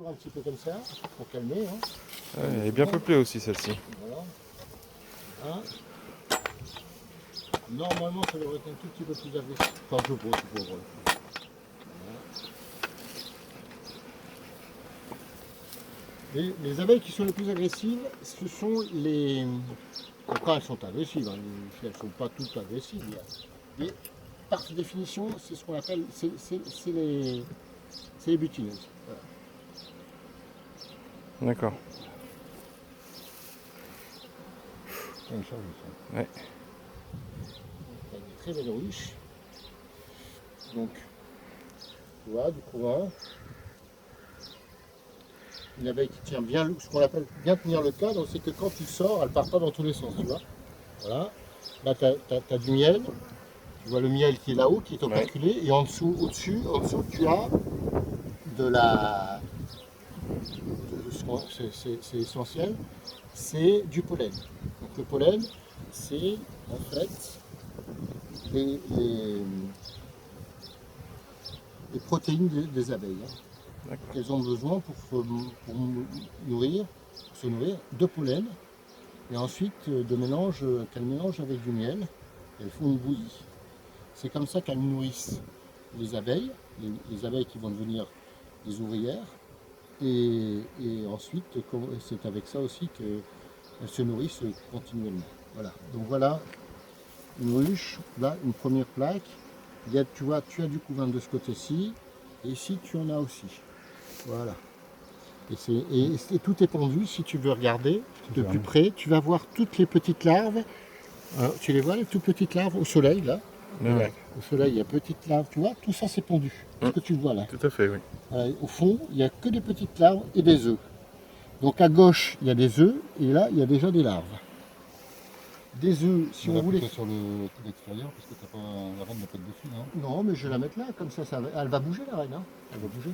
toujours un petit peu comme ça, pour calmer. Hein. Ouais, elle est bien peuplée aussi celle-ci. Voilà. Hein. Normalement, ça devrait être un tout petit peu plus agressif. Enfin, je vois. Voilà. Les abeilles qui sont les plus agressives, ce sont les... Après, elles sont agressives, hein. Elles ne sont pas toutes agressives. Mais par définition, c'est ce qu'on appelle... C'est les butineuses. Voilà. D'accord. C'est une charge, ça. Ouais. Il y a des très belles ruches. Donc, tu vois, du couvain. Une abeille qui tient bien, ce qu'on appelle bien tenir le cadre, c'est que quand tu sors, elle ne part pas dans tous les sens, tu vois. Voilà. Là, tu as du miel. Tu vois le miel qui est là-haut, qui est operculé. Et en dessous, au-dessus, tu as de la... C'est essentiel, c'est du pollen. Donc le pollen, c'est en fait les protéines des abeilles. Hein. Elles ont besoin pour se nourrir de pollen et ensuite qu'elles mélangent avec du miel. Elles font une bouillie. C'est comme ça qu'elles nourrissent les abeilles, les abeilles qui vont devenir des ouvrières. Et ensuite, c'est avec ça aussi qu'elles se nourrissent continuellement. Voilà. Donc voilà une ruche, là une première plaque. Tu vois, tu as du couvain de ce côté-ci, et ici tu en as aussi. Voilà. Et tout est pendu, si tu veux regarder de plus près, tu vas voir toutes les petites larves. Tu les vois, les toutes petites larves au soleil, là. Ouais. Au soleil, il y a petites larves, tu vois, tout ça c'est pendu. Ce que tu vois là. Tout à fait, oui. Au fond, il n'y a que des petites larves et des œufs. Donc à gauche, il y a des œufs, et là, il y a déjà des larves. Des œufs, si on voulait... sur l'extérieur, parce que la reine n'a pas de dessus, non? Non, mais je vais la mettre là, comme ça, elle va bouger la reine. Hein. Elle va bouger.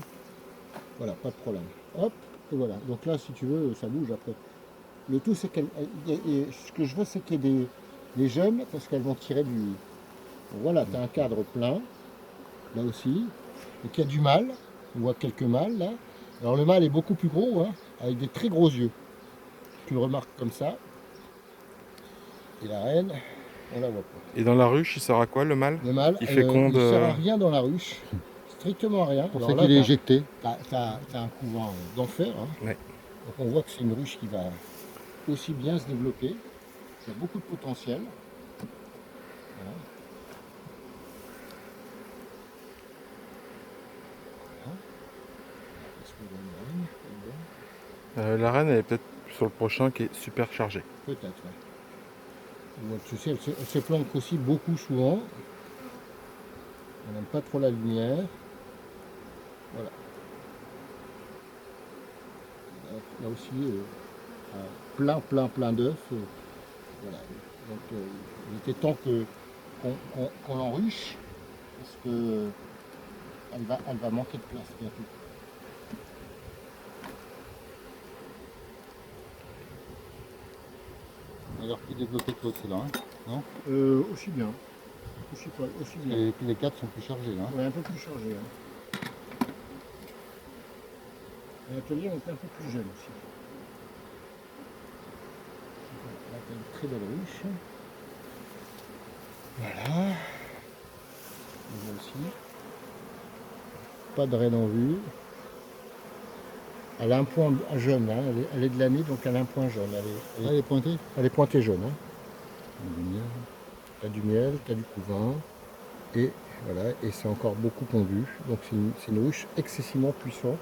Voilà, pas de problème. Hop, et voilà. Donc là, si tu veux, ça bouge après. Le tout, c'est ce que je veux, c'est qu'il y ait des jeunes, parce qu'elles vont tirer du... Donc voilà, tu as un cadre plein, là aussi. Donc il y a du mâle, on voit quelques mâles là. Alors le mâle est beaucoup plus gros, hein, avec des très gros yeux. Tu le remarques comme ça. Et la reine, on la voit pas. Et dans la ruche, il sert à quoi le mâle? Le mâle, Il féconde. il ne sert à rien dans la ruche. Strictement à rien. Pour ça qu'il est éjecté. Tu as un couvent d'enfer. Hein. Ouais. Donc on voit que c'est une ruche qui va aussi bien se développer. Il y a beaucoup de potentiel. Voilà. La reine, elle est peut-être sur le prochain qui est super chargé. Peut-être, ouais. Tu sais, elle se planque aussi beaucoup souvent. Elle n'aime pas trop la lumière. Voilà. Là aussi, plein d'œufs. Voilà. Donc il était temps qu'on l'enruche, parce que elle va manquer de place bientôt. Alors plus développé que l'autre, c'est là, hein, non? Aussi bien. Aussi bien. Et puis les quatre sont plus chargés, là. Ouais, un peu plus chargé. Hein. L'atelier, on était un peu plus jeune aussi. Là, tu as une très belle ruche. Voilà. Là aussi. Pas de reine en vue. Elle a un point jaune, hein. Elle est de l'année, donc elle a un point jaune. Elle est pointée? Elle est pointée jaune. Hein. Du miel. Tu as du miel, tu as du couvain. Et voilà, et c'est encore beaucoup pondu. Donc c'est une ruche excessivement puissante.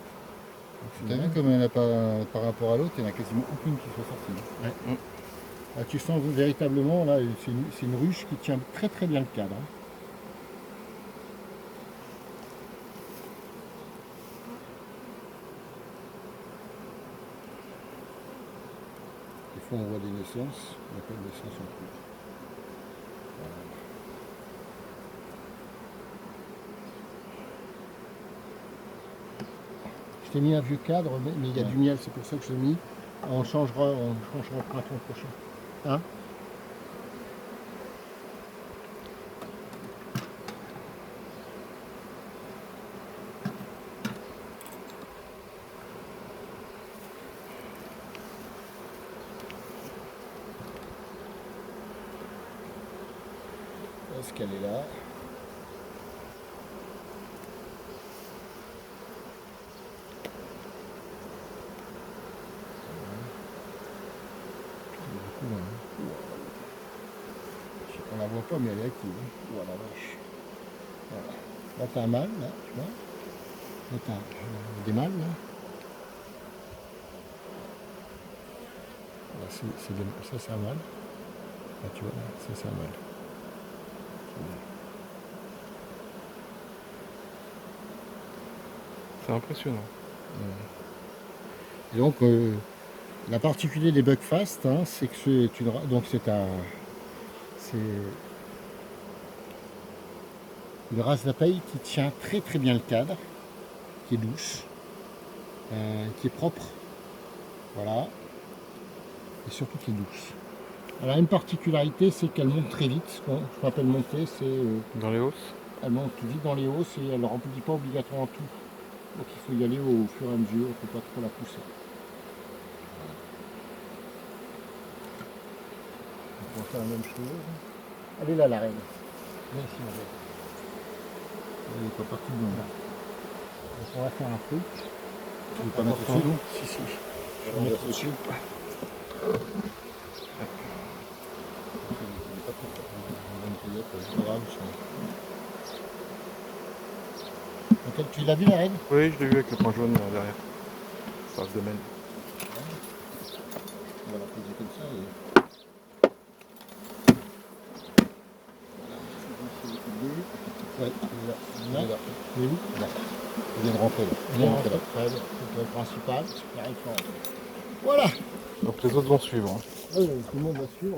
T'as vu comme elle a pas, par rapport à l'autre, il n'y en a quasiment aucune qui soit sortie. Ouais. Là, tu sens véritablement, là, c'est une ruche qui tient très très bien le cadre. Hein. Des fois on voit des naissances, il n'y a pas de naissance en plus. Voilà. Je t'ai mis un vieux cadre, mais il y a du miel, c'est pour ça que je l'ai mis. On changera au printemps prochain. Hein? pense qu'elle est là. On la voit pas, mais elle est active. Oh la vache. Voilà. Là, t'as un mâle, là, tu vois. Là, t'as des mâles, là. Là, ça, c'est un mâle. Là, tu vois, là, ça, c'est un mâle. C'est impressionnant. Et donc, la particularité des Buckfast, hein, c'est que c'est une race d'abeille qui tient très très bien le cadre, qui est douce, qui est propre, voilà, et surtout qui est douce. Elle a une particularité, c'est qu'elle monte très vite. Ce qu'on appelle monter, c'est Dans les hausses? elle monte vite dans les hausses et elle ne remplit pas obligatoirement tout. Donc il faut y aller au fur et à mesure, il ne faut pas trop la pousser. On va faire la même chose. Elle est là, la reine. Viens ici, ma belle. Elle n'est pas partie de nous. Donc on va faire un truc. Tu veux pas mettre dessus? Si, si. Je vais mettre dessus. Tu l'as vu, la reine? Oui, je l'ai vu avec le point jaune derrière. Face de mène. On va la poser comme ça. Ouais, elle est là. Elle est où? Là. Elle vient de rentrer là. Elle vient de rentrer là. Très bien. C'est le principal. Super, il faut rentrer. Voilà. Donc les autres vont suivre. Hein. Tout le monde va suivre.